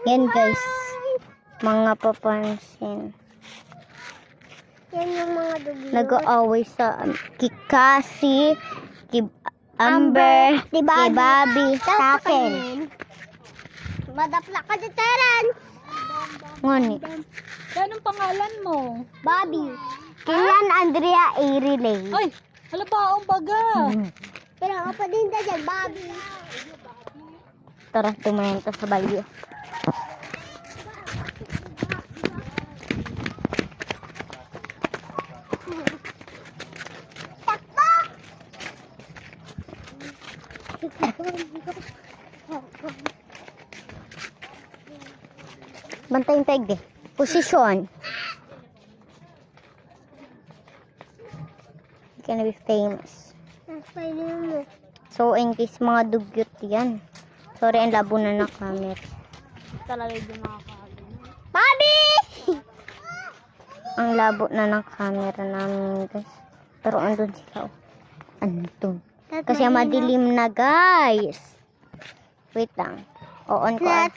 Yan guys, mga papansin. Yan yung mga dugyot. Nag-aaway sa Kikasi, Amber, kay kay Bobby, sa akin. Madapla ka dyan, Terence. Ngani. Anong pangalan mo? Bobby. Kilian Andrea Airilay. Ay, hala ba ang baga? Pero ako pa din dyan, Bobby. Tara, tumayan ka sa balyo. Bantayin tayo eh. Posisyon. You can be famous. Spider mo. So, in case mga dugyot yan. Sorry, ang labo na ng camera. Talaga yung nakakabi. Bobby! Ang labo na ng camera namin, guys. Pero andun sila. Andun. Kasi madilim na, guys. Wait lang. O-on ko. Love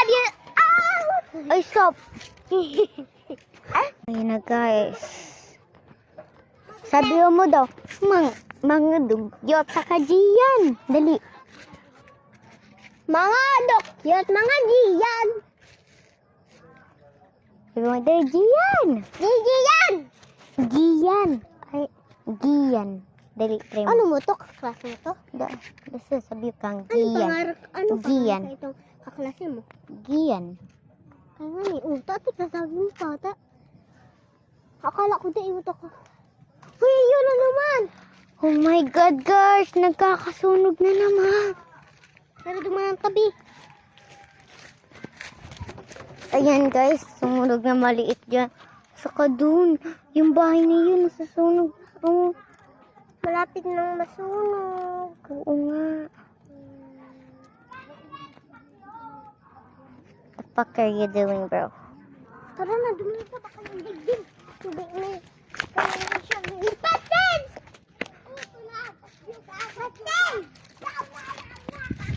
you. Ay, stop. Ayun na, guys. Sabi mo daw, mga dugyot sa kajiyan. Dali. Mga dugyot, mga giyan. Sabi mo daw, Gian. Giyan! Gian. Ay, Gian. Dali, try mo. Ano mo to? Kaklase mo to? Basta sabi kang Ano Gian. pangarap? Ano Giyan. pangarap itong kaklase mo? Gian. Kaya nga ni uta, sasabi mo pata. Akala ko di uta ka. Uy, yun na naman! Oh my God, guys. Nagkakasunog na naman. Pero dumaan tabi. Ayan, guys. Sumunog na maliit dyan. Saka dun. Yung bahay na yun, nasusunog. Oh, Malapit nang masunog. oo nga. The fuck are you doing, bro? Tara na, dumaan pa baka yung digdig. Tubig na. Kaya na siya. Ipatin! Ipatin!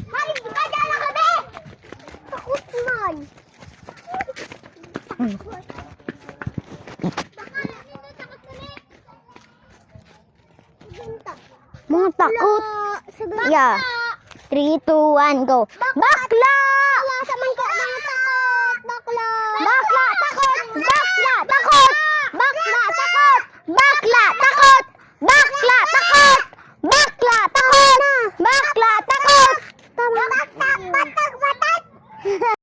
Mali, di ba dyan na kami? Takot man. Mga takot. Yeah. 3, 2, 1, go. Bakla!